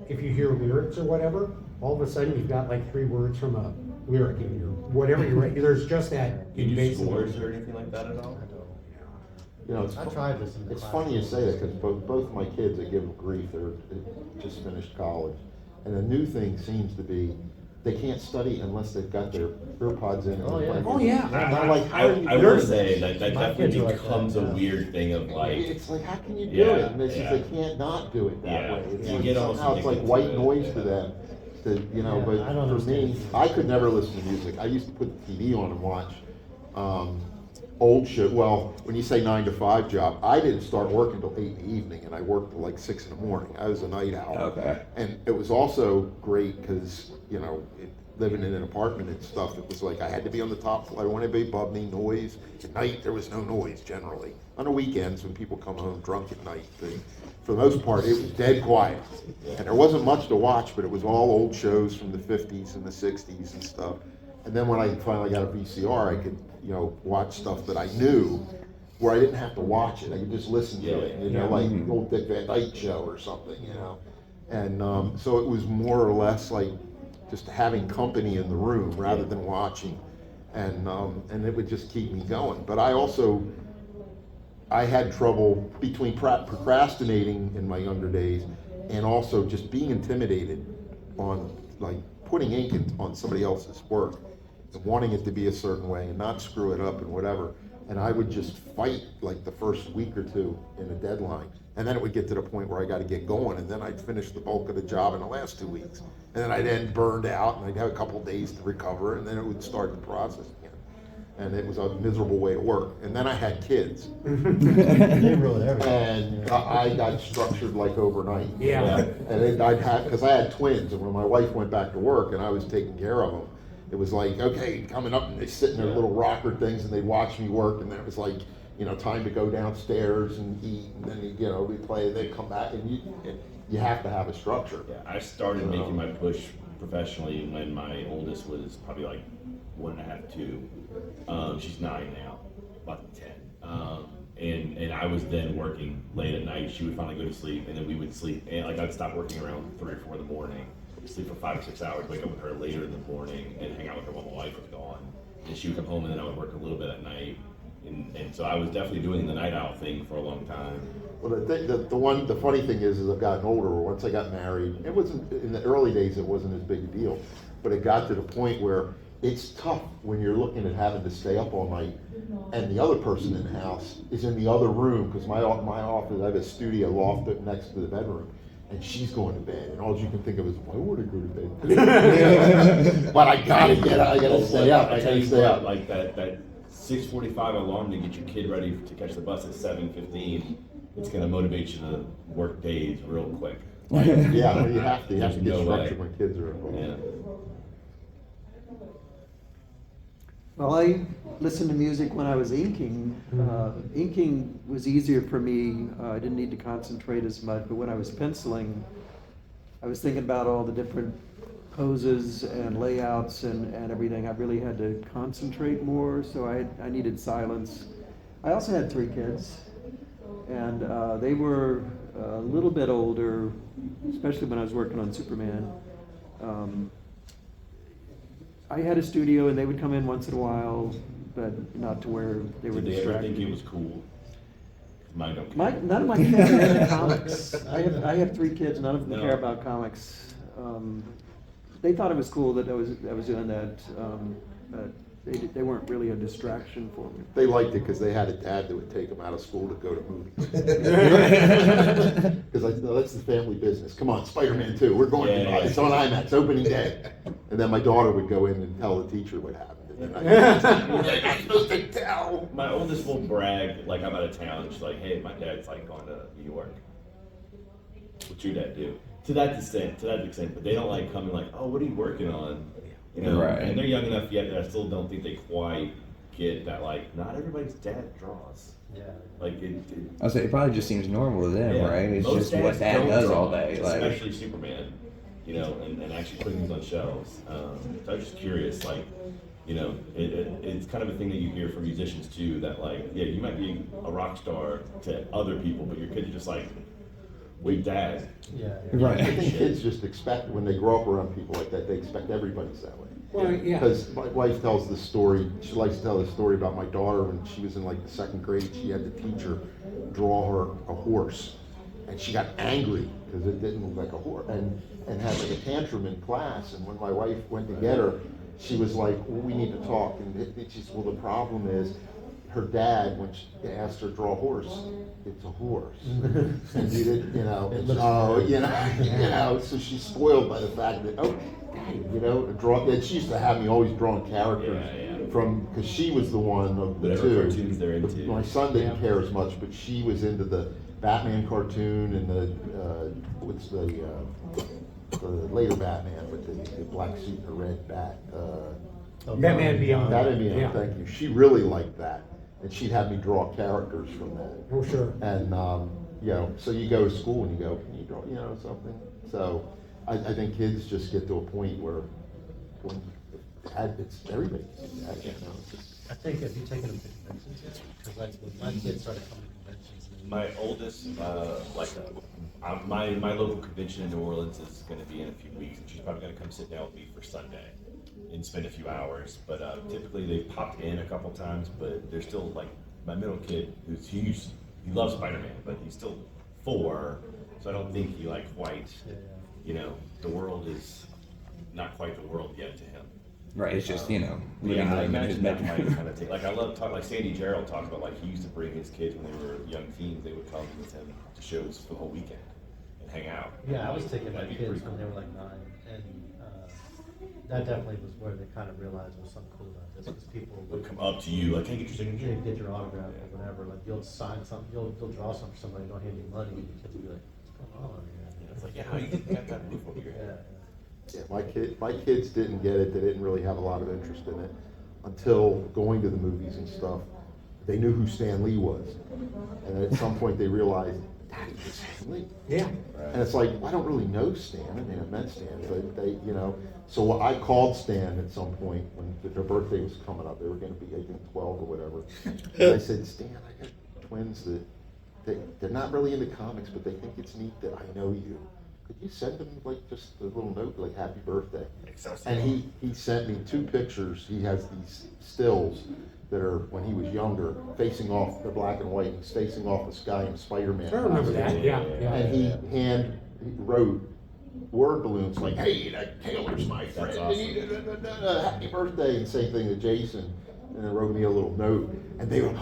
[SPEAKER 4] if you hear lyrics or whatever, all of a sudden you've got like 3 words from a lyric in your, whatever you write. There's just that
[SPEAKER 6] You do
[SPEAKER 4] invasive-
[SPEAKER 6] scores or anything like that at all?
[SPEAKER 5] I don't.
[SPEAKER 3] You know,
[SPEAKER 5] I tried this in
[SPEAKER 3] it's
[SPEAKER 5] class.
[SPEAKER 3] funny you say that, because both my kids, I give them grief, they're just finished college. And the new thing seems to be, they can't study unless they've got their earpods in. And
[SPEAKER 5] Oh,
[SPEAKER 3] they're
[SPEAKER 5] yeah.
[SPEAKER 3] playing
[SPEAKER 4] Oh,
[SPEAKER 3] music.
[SPEAKER 4] yeah.
[SPEAKER 3] And I'm like, how
[SPEAKER 6] I
[SPEAKER 3] do you
[SPEAKER 6] I
[SPEAKER 3] do
[SPEAKER 6] will
[SPEAKER 3] this?
[SPEAKER 6] say that
[SPEAKER 5] My
[SPEAKER 6] definitely
[SPEAKER 5] kids are like
[SPEAKER 6] becomes
[SPEAKER 5] that,
[SPEAKER 6] a
[SPEAKER 5] yeah.
[SPEAKER 6] weird thing of like,
[SPEAKER 3] It's like, how can you do
[SPEAKER 6] Yeah,
[SPEAKER 3] it? And this
[SPEAKER 6] yeah.
[SPEAKER 3] is, they can't not do it that
[SPEAKER 6] Yeah.
[SPEAKER 3] way. It's
[SPEAKER 6] You
[SPEAKER 3] like
[SPEAKER 6] get almost
[SPEAKER 3] somehow it's like
[SPEAKER 6] addicted to
[SPEAKER 3] white
[SPEAKER 6] it,
[SPEAKER 3] noise
[SPEAKER 6] yeah.
[SPEAKER 3] to them. You know,
[SPEAKER 5] Yeah, I
[SPEAKER 3] but
[SPEAKER 5] don't
[SPEAKER 3] for
[SPEAKER 5] understand
[SPEAKER 3] me,
[SPEAKER 5] it.
[SPEAKER 3] I could never listen to music. I used to put the TV on and watch old show. Well, when you say 9 to 5 job, I didn't start working till 8 in the evening, and I worked till like 6 in the morning. I was a night owl.
[SPEAKER 1] Okay.
[SPEAKER 3] And it was also great because, you know, living in an apartment and stuff, it was like I had to be on the top floor. I wanted to be above me, noise. At night, there was no noise generally. On the weekends, when people come home drunk at night, for the most part, it was dead quiet. And there wasn't much to watch, but it was all old shows from the 50s and the 60s and stuff. And then when I finally got a VCR, I could, you know, watch stuff that I knew where I didn't have to watch it. I could just listen to it, you know, like the old Dick Van Dyke Show or something, you know. And so it was more or less like just having company in the room rather than watching. And it would just keep me going. But I had trouble between procrastinating in my younger days and also just being intimidated on like putting ink on somebody else's work and wanting it to be a certain way and not screw it up and whatever. And I would just fight like the first week or two in a deadline. And then it would get to the point where I got to get going, and then I'd finish the bulk of the job in the last 2 weeks. And then I'd end burned out, and I'd have a couple days to recover, and then it would start the process again. And it was a miserable way to work. And then I had kids,
[SPEAKER 5] They ruin everything.
[SPEAKER 3] and I got structured like overnight.
[SPEAKER 4] Yeah.
[SPEAKER 3] And then because I had twins, and when my wife went back to work and I was taking care of them, it was like, okay, coming up, and they sit in their little rocker things, and they'd watch me work, and then it was like, you know, time to go downstairs and eat, and then, you know, we play, and they come back, and you have to have a structure.
[SPEAKER 6] Yeah, I started making my push professionally when my oldest was probably like 1.5, 2. She's 9 now, about 10. And I was then working late at night. She would finally go to sleep, and then we would sleep. And like I'd stop working around 3 or 4 in the morning, sleep for 5 or 6 hours, wake up with her later in the morning, and hang out with her while my wife was gone. And she would come home, and then I would work a little bit at night. And so I was definitely doing the night owl thing for a long time.
[SPEAKER 3] Well, the funny thing is I've gotten older. Once I got married, it wasn't in the early days. It wasn't as big a deal, but it got to the point where it's tough when you're looking at having to stay up all night, and the other person in the house is in the other room because my office, I have a studio loft next to the bedroom, and she's going to bed, and all you can think of is, why would I go to bed? But I gotta stay up. I
[SPEAKER 6] tell
[SPEAKER 3] gotta
[SPEAKER 6] you
[SPEAKER 3] stay
[SPEAKER 6] what,
[SPEAKER 3] up.
[SPEAKER 6] like that 6:45 alarm to get your kid ready to catch the bus at 7:15. It's gonna motivate you to work days real quick.
[SPEAKER 3] Yeah, well, you have to. You have to
[SPEAKER 6] There's
[SPEAKER 3] get
[SPEAKER 6] no
[SPEAKER 3] structured
[SPEAKER 6] way.
[SPEAKER 3] when kids are involved.
[SPEAKER 6] Yeah.
[SPEAKER 2] Well, I listened to music when I was inking. Inking was easier for me. I didn't need to concentrate as much, but when I was penciling, I was thinking about all the different poses and layouts and everything. I really had to concentrate more, so I needed silence. I also had 3 kids, and they were a little bit older, especially when I was working on Superman. I had a studio, and they would come in once in a while, but not to where they were
[SPEAKER 6] Did they ever
[SPEAKER 2] distracted.
[SPEAKER 6] think it was cool? Mine don't care.
[SPEAKER 2] None of my kids are into comics. I have 3 kids. None of them
[SPEAKER 6] No.
[SPEAKER 2] care about comics. They thought it was cool that I was doing that, but They weren't really a distraction for me.
[SPEAKER 3] They liked it because they had a dad that would take them out of school to go to movies. Because I said, that's the family business. Come on, Spider-Man 2, we're going to, it's on IMAX, opening day. And then my daughter would go in and tell the teacher what happened. And then you're not supposed to tell.
[SPEAKER 6] My oldest will brag, like I'm out of town, she's like, hey, my dad's like gone to New York. What's your dad do? To that extent, but they don't like come and like, oh, what are you working on? You know,
[SPEAKER 1] Right.
[SPEAKER 6] and they're young enough yet that I still don't think they quite get that, like, not everybody's dad draws.
[SPEAKER 5] Yeah.
[SPEAKER 6] Like,
[SPEAKER 1] I'll say it probably just seems normal to them,
[SPEAKER 6] yeah,
[SPEAKER 1] right? It's
[SPEAKER 6] most
[SPEAKER 1] just what
[SPEAKER 6] dads
[SPEAKER 1] dad
[SPEAKER 6] don't
[SPEAKER 1] does
[SPEAKER 6] draw,
[SPEAKER 1] all day. Like,
[SPEAKER 6] especially Superman, you know, and actually putting things on shelves. So I'm just curious, like, you know, it's kind of a thing that you hear from musicians too, that like, yeah, you might be a rock star to other people, but your kids are just like, wait, dad.
[SPEAKER 5] Yeah.
[SPEAKER 1] Right.
[SPEAKER 3] I think kids just expect, when they grow up around people like that, they expect everybody's that way.
[SPEAKER 4] Well, yeah.
[SPEAKER 3] Because my wife tells the story, she likes to tell the story about my daughter when she was in like the 2nd grade, she had the teacher draw her a horse. And she got angry because it didn't look like a horse, and had like a tantrum in class. And when my wife went to get her, she was like, well, we need to talk. And she said, well, the problem is, her dad, when she asked her to draw a horse, it's a horse. And you didn't, you know, you know, so she's spoiled by the fact that, oh, daddy, you know, and she used to have me always drawing characters from, because she was the one of the
[SPEAKER 6] Whatever
[SPEAKER 3] two.
[SPEAKER 6] cartoons they're into.
[SPEAKER 3] My son didn't care as much, but she was into the Batman cartoon and the, what's the later Batman with the black suit and the red bat.
[SPEAKER 4] Batman Beyond.
[SPEAKER 3] Batman Beyond,
[SPEAKER 4] Yeah.
[SPEAKER 3] thank you. She really liked that. And she'd have me draw characters from that.
[SPEAKER 4] Oh, sure.
[SPEAKER 3] And, you know, so you go to school and you go, can you draw, you know, something? So I think kids just get to a point where, when it's everybody can do that, you know. It's just,
[SPEAKER 5] I think, have you taken them to conventions yet? Because like when my kids started coming to conventions.
[SPEAKER 6] My oldest, my local convention in New Orleans is going to be in a few weeks, and she's probably going to come sit down with me for Sunday and spend a few hours. But typically they popped in a couple times, but they're still like, my middle kid, who's huge, he loves Spider-Man, but he's still 4, so I don't think he like quite, you know, the world is not quite the world yet to him.
[SPEAKER 1] right. It's just, you know, living
[SPEAKER 6] Yeah, I
[SPEAKER 1] life in his
[SPEAKER 6] imagine that
[SPEAKER 1] bedroom.
[SPEAKER 6] might kind of take, like I love talking, like Sandy Gerald talks about, like he used to bring his kids when they were young teens, they would come with him to shows for the whole weekend and hang out.
[SPEAKER 5] Yeah, I was taking my
[SPEAKER 6] That'd be
[SPEAKER 5] kids
[SPEAKER 6] pretty
[SPEAKER 5] when they
[SPEAKER 6] cool.
[SPEAKER 5] were like 9, and that definitely was where they kind of realized there was something cool about this, because people
[SPEAKER 6] Would come up to you, like, can I get your signature?
[SPEAKER 5] get your autograph or whatever. Like you'll sign something, you'll draw something for somebody, don't hand you money, and the kids will be like, what's going on here?
[SPEAKER 6] Yeah, it's like, yeah, how you got that roof over your head?
[SPEAKER 5] Yeah.
[SPEAKER 3] yeah, my kids didn't get it. They didn't really have a lot of interest in it until going to the movies and stuff. They knew who Stan Lee was. And at some point they realized, Daddy, it's Stan Lee.
[SPEAKER 4] Yeah.
[SPEAKER 3] And it's like, well, I don't really know Stan. I mean, I've met Stan, but they, you know. So I called Stan at some point when their birthday was coming up. They were going to be, I think, 12 or whatever. And I said, Stan, I got twins that they're not really into comics, but they think it's neat that I know you. Could you send them like just a little note, like happy birthday? And he sent me 2 pictures. He has these stills that are when he was younger, facing off, they're black and white, he's facing off the sky in Spider-Man.
[SPEAKER 4] I remember that, yeah.
[SPEAKER 3] And he wrote word balloons like, hey, that Taylor's my friend,
[SPEAKER 6] That's awesome.
[SPEAKER 3] and he, happy birthday, and same thing to Jason, and then wrote me a little note, and they were,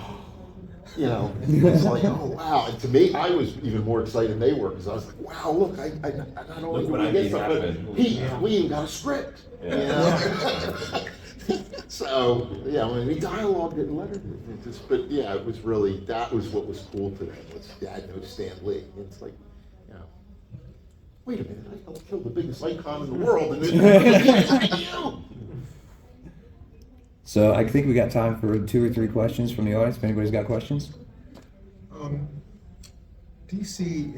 [SPEAKER 3] you know, it's like, oh wow, and to me, I was even more excited than they were, because I was like, wow, look, I not only
[SPEAKER 6] Look
[SPEAKER 3] do
[SPEAKER 6] what
[SPEAKER 3] we
[SPEAKER 6] I
[SPEAKER 3] get
[SPEAKER 6] made
[SPEAKER 3] something,
[SPEAKER 6] happen.
[SPEAKER 3] we even got a script, you know? So, yeah, when we dialogued it in letters, but yeah, it was really, that was what was cool to them, was Dad knows Stan Lee. It's like, you know, wait a minute, I helped kill the biggest icon in the world, and then you.
[SPEAKER 1] So I think we got time for 2 or 3 questions from the audience. If anybody's got questions.
[SPEAKER 7] DC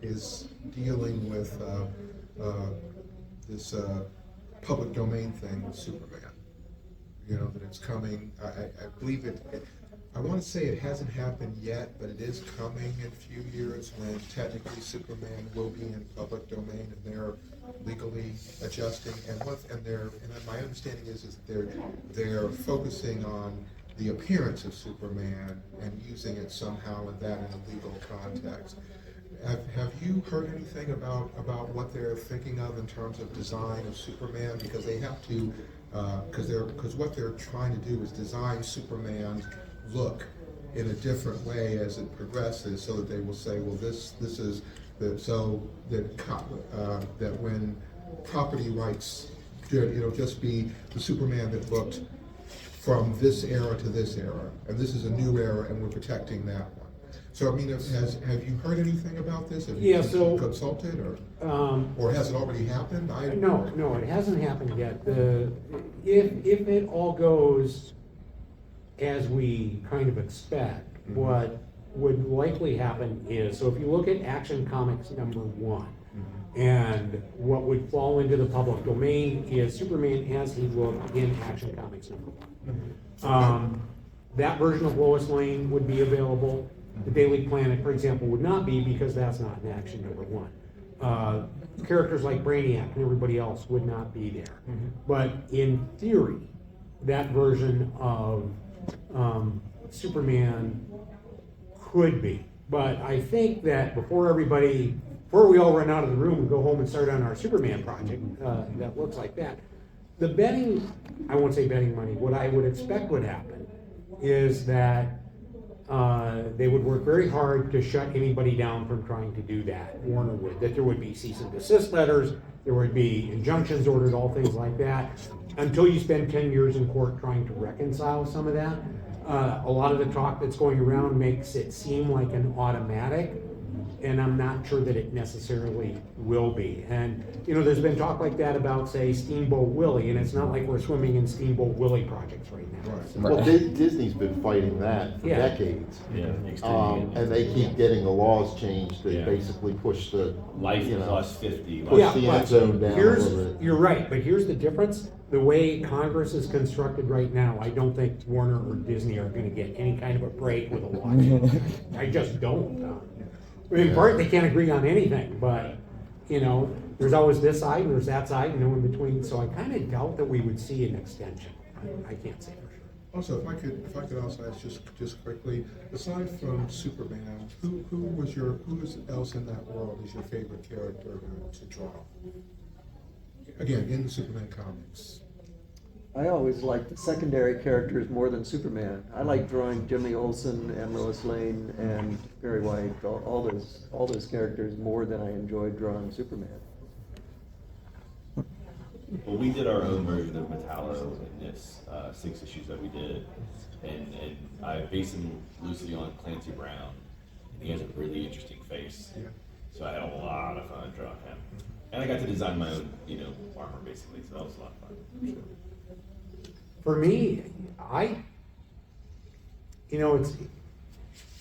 [SPEAKER 7] is dealing with this public domain thing with Superman. You know, that it's coming. I believe it. I want to say it hasn't happened yet, but it is coming in a few years when technically Superman will be in public domain and they're legally adjusting. And my understanding is that they're focusing on the appearance of Superman and using it somehow in a legal context. have you heard anything about what they're thinking of in terms of design of Superman? Because they have to, because what they're trying to do is design Superman's look in a different way as it progresses, so that they will say, well, this is so that that when property rights, it'll just be the Superman that looked from this era to this era, and this is a new era, and we're protecting that one. So I mean, have you heard anything about this? Have you consulted, or has it already happened?
[SPEAKER 4] No, it hasn't happened yet. If it all goes as we kind of expect, what would likely happen is, so if you look at Action Comics #1, and what would fall into the public domain is Superman as he looked in Action Comics #1. That version of Lois Lane would be available. The Daily Planet, for example, would not be, because that's not in Action #1. Characters like Brainiac and everybody else would not be there. But in theory, that version of Superman could be. But I think that before we all run out of the room and go home and start on our Superman project that looks like that, the betting, I won't say betting money, what I would expect would happen is that they would work very hard to shut anybody down from trying to do that. Warner would. That there would be cease and desist letters, there would be injunctions ordered, all things like that, until you spend 10 years in court trying to reconcile some of that. A lot of the talk that's going around makes it seem like an automatic, and I'm not sure that it necessarily will be. And, there's been talk like that about, say, Steamboat Willie, and it's not like we're swimming in Steamboat Willie projects right now.
[SPEAKER 3] Well, Disney's been fighting that for decades. And they keep getting the laws changed to basically push the
[SPEAKER 6] Life plus 50.
[SPEAKER 3] push the end zone down a little bit.
[SPEAKER 4] You're right, but here's the difference. The way Congress is constructed right now, I don't think Warner or Disney are gonna get any kind of a break with a law change. I just don't. In part, they can't agree on anything, but, there's always this side and there's that side and no in between, so I kind of doubt that we would see an extension. I can't say for sure.
[SPEAKER 7] Also, if I could also ask just quickly, aside from Superman, who else in that world is your favorite character to draw? Again, in the Superman comics.
[SPEAKER 2] I always like the secondary characters more than Superman. I like drawing Jimmy Olsen and Lois Lane and Barry White, all those characters more than I enjoyed drawing Superman.
[SPEAKER 6] Well, we did our own version of Metallo in this 6 issues that we did, and I based him loosely on Clancy Brown, and he has a really interesting face. So I had a lot of fun drawing him, and I got to design my own, armor basically. So that was a lot of fun.
[SPEAKER 4] For me, I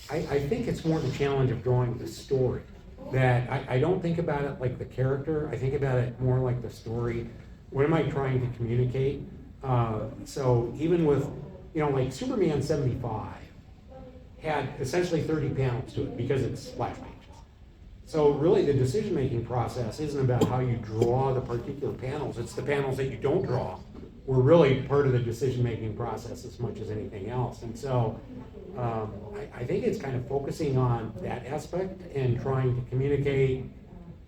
[SPEAKER 4] think it's more the challenge of drawing the story. That I don't think about it like the character, I think about it more like the story. What am I trying to communicate? So even with, like Superman 75 had essentially 30 panels to it because it's splash pages. So really the decision-making process isn't about how you draw the particular panels, it's the panels that you don't draw were really part of the decision-making process as much as anything else. And so I think it's kind of focusing on that aspect and trying to communicate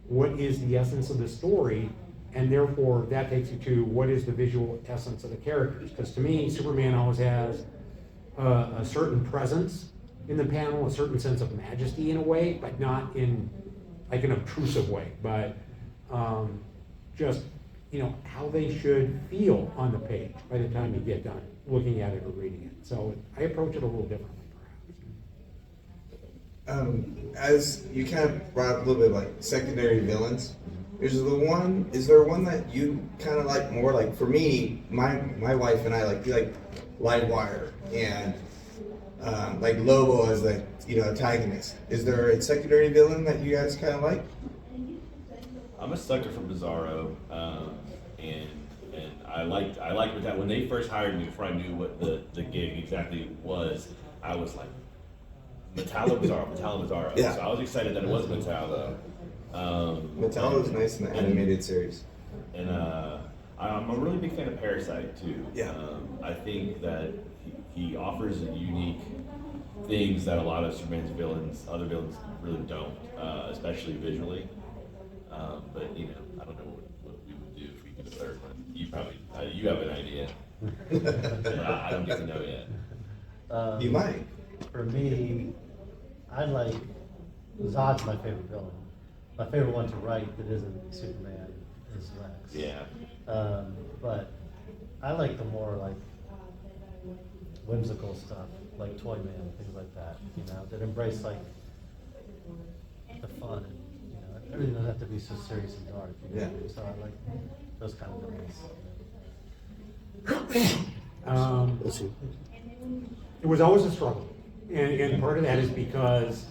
[SPEAKER 4] what is the essence of the story, and therefore that takes you to what is the visual essence of the characters. Because to me, Superman always has a certain presence in the panel, a certain sense of majesty in a way, but not in like an obtrusive way, but just how they should feel on the page by the time you get done looking at it or reading it. So I approach it a little differently, perhaps.
[SPEAKER 8] As you kind of brought up a little bit like secondary villains, is there one that you kind of like more? Like for me, my wife and I like Livewire and like Lobo as the antagonist. Is there a secondary villain that you guys kind of like?
[SPEAKER 6] I'm a sucker for Bizarro, and I liked that when they first hired me. Before I knew what the gig exactly was, I was like, Metallo Bizarro.
[SPEAKER 8] Yeah.
[SPEAKER 6] So I was excited that it was Metallo.
[SPEAKER 8] Metallo is nice in the animated series.
[SPEAKER 6] And I'm a really big fan of Parasite too.
[SPEAKER 8] Yeah.
[SPEAKER 6] I think that he offers a unique things that a lot of Superman's other villains really don't, especially visually. But you know, I don't know what we would do if we get a third one. You probably, you have an idea, but I don't get to know yet.
[SPEAKER 8] You might.
[SPEAKER 5] For me, I like, Zod's my favorite villain. My favorite one to write that isn't Superman is Lex.
[SPEAKER 6] Yeah.
[SPEAKER 5] But I like the more like whimsical stuff, like Toyman, things like that, you know, that embrace like the fun and, you know, everything doesn't have to be so serious and dark, you know?
[SPEAKER 8] Yeah.
[SPEAKER 5] So I like those kind of villains.
[SPEAKER 4] It was always a struggle, and part of that is because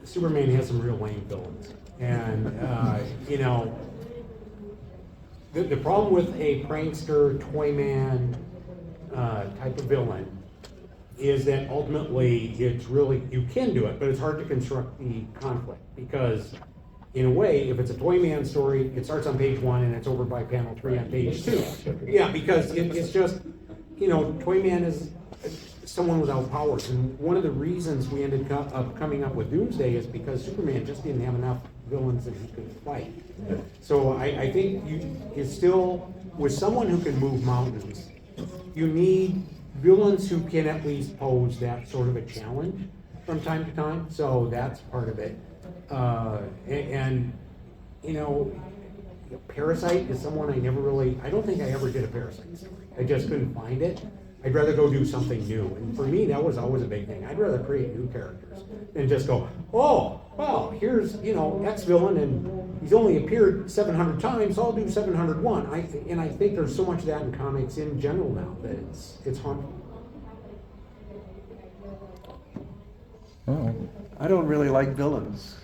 [SPEAKER 4] Superman has some real lame villains, and you know, the problem with a prankster, toyman type of villain is that ultimately it's really, you can do it, but it's hard to construct the conflict, because in a way, if it's a Toyman story, it starts on page 1 and it's over by panel 3 on page 2. Yeah, because it's just, you know, Toyman is someone without powers, and one of the reasons we ended up coming up with Doomsday is because Superman just didn't have enough villains that he could fight. So I think it's still, with someone who can move mountains, you need villains who can at least pose that sort of a challenge from time to time, so that's part of it. And you know, Parasite is someone I never really, I don't think I ever did a Parasite story. I just couldn't find it. I'd rather go do something new, and for me that was always a big thing. I'd rather create new characters than just go, oh, well, here's, you know, X villain and he's only appeared 700 times, so I'll do 701. And I think there's so much of that in comics in general now that it's harmful.
[SPEAKER 1] Oh,
[SPEAKER 2] I don't really like villains.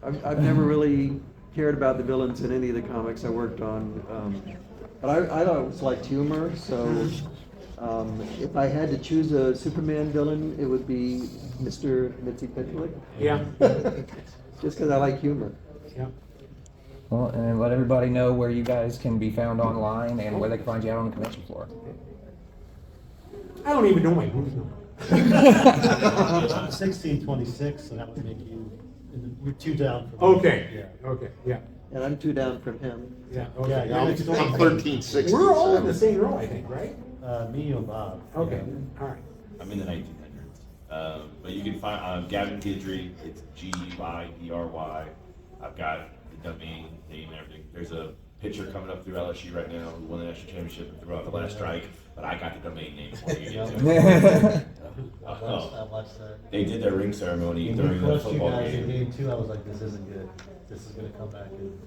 [SPEAKER 2] I've never really cared about the villains in any of the comics I worked on. But I always liked humor, so if I had to choose a Superman villain, it would be Mr. Mitzi Pitchlick.
[SPEAKER 4] Yeah.
[SPEAKER 2] Just because I like humor.
[SPEAKER 4] Yeah.
[SPEAKER 1] well, and let everybody know where you guys can be found online and where they can find you out on the convention floor.
[SPEAKER 4] I don't even know my booth number.
[SPEAKER 5] 1626, so that would make you, you're 2 down from.
[SPEAKER 4] Okay.
[SPEAKER 5] Yeah.
[SPEAKER 4] Okay. Yeah.
[SPEAKER 2] And I'm 2 down from him.
[SPEAKER 4] Yeah.
[SPEAKER 5] Yeah,
[SPEAKER 4] Okay.
[SPEAKER 5] yeah,
[SPEAKER 3] I'm
[SPEAKER 5] it's only-
[SPEAKER 3] 1360.
[SPEAKER 4] We're all in the same row, I think, right?
[SPEAKER 5] Me, you, and Bob.
[SPEAKER 4] Okay. All right.
[SPEAKER 6] I'm in the 1900s. But you can find Gavin Guidry. It's Guyedry. I've got the domain name and everything. There's a pitcher coming up through LSU right now who won the national championship and threw out the last strike. But I got the domain name before you get to it.
[SPEAKER 5] I watched that.
[SPEAKER 6] They did their ring ceremony
[SPEAKER 5] When
[SPEAKER 6] during
[SPEAKER 5] we
[SPEAKER 6] the
[SPEAKER 5] crushed you
[SPEAKER 6] football
[SPEAKER 5] guys in
[SPEAKER 6] game.
[SPEAKER 5] game 2, I was like, this isn't good. This is gonna come back and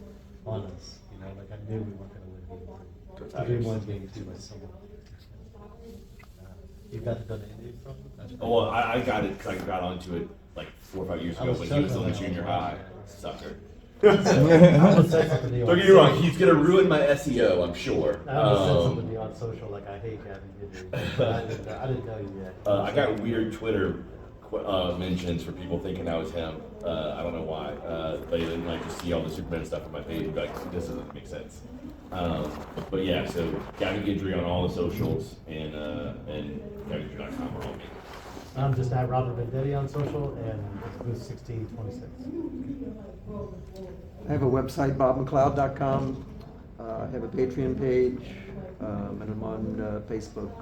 [SPEAKER 5] haunt us. You know, like I knew we weren't gonna win game 3. We won game 2 by someone. You got the domain name from them? That's
[SPEAKER 6] Oh, well, I got it. I got onto it like 4 or 5 years
[SPEAKER 5] I
[SPEAKER 6] ago
[SPEAKER 5] was
[SPEAKER 6] when he was
[SPEAKER 5] chuckling
[SPEAKER 6] in
[SPEAKER 5] when I
[SPEAKER 6] junior
[SPEAKER 5] was
[SPEAKER 6] high.
[SPEAKER 5] watching
[SPEAKER 6] Sucker.
[SPEAKER 5] I almost said something to you.
[SPEAKER 6] Don't get me wrong. He's gonna ruin my SEO. I'm sure.
[SPEAKER 5] I almost said something to you on social, like I hate Gavin Guidry, but I didn't know you yet.
[SPEAKER 6] I got weird Twitter mentions for people thinking that was him. I don't know why. But then like to see all the Superman stuff on my page, and be like, this doesn't make sense. But yeah, so Gavin Guidry on all the socials and GavinGuidry.com are all me.
[SPEAKER 5] I'm just at Robert Venditti on social and booth 1626.
[SPEAKER 2] I have a website, bobmcleod.com. I have a Patreon page, and I'm on Facebook.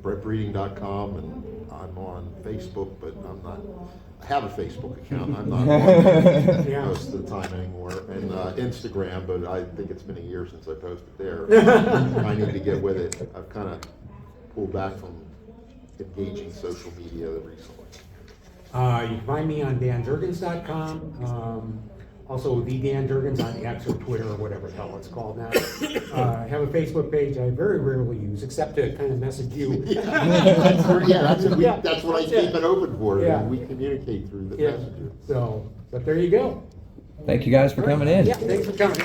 [SPEAKER 3] BrettBreeding.com, and I'm on Facebook, but I'm not, I have a Facebook account, I'm not on it
[SPEAKER 4] Yeah.
[SPEAKER 3] most of the time anymore, and Instagram, but I think it's been a year since I posted there. I need to get with it. I've kind of pulled back from engaging social media recently.
[SPEAKER 4] You can find me on danjurgens.com. Also, the Dan Jurgens on X or Twitter or whatever the hell it's called now. I have a Facebook page I very rarely use, except to kind of message you.
[SPEAKER 3] That's what
[SPEAKER 4] Yeah.
[SPEAKER 3] that's what I
[SPEAKER 4] Yeah.
[SPEAKER 3] keep it open for,
[SPEAKER 4] Yeah.
[SPEAKER 3] and we communicate through the
[SPEAKER 4] Yeah.
[SPEAKER 3] messenger.
[SPEAKER 4] So, but there you go.
[SPEAKER 1] Thank you guys for coming in.
[SPEAKER 4] Yeah, thanks for coming.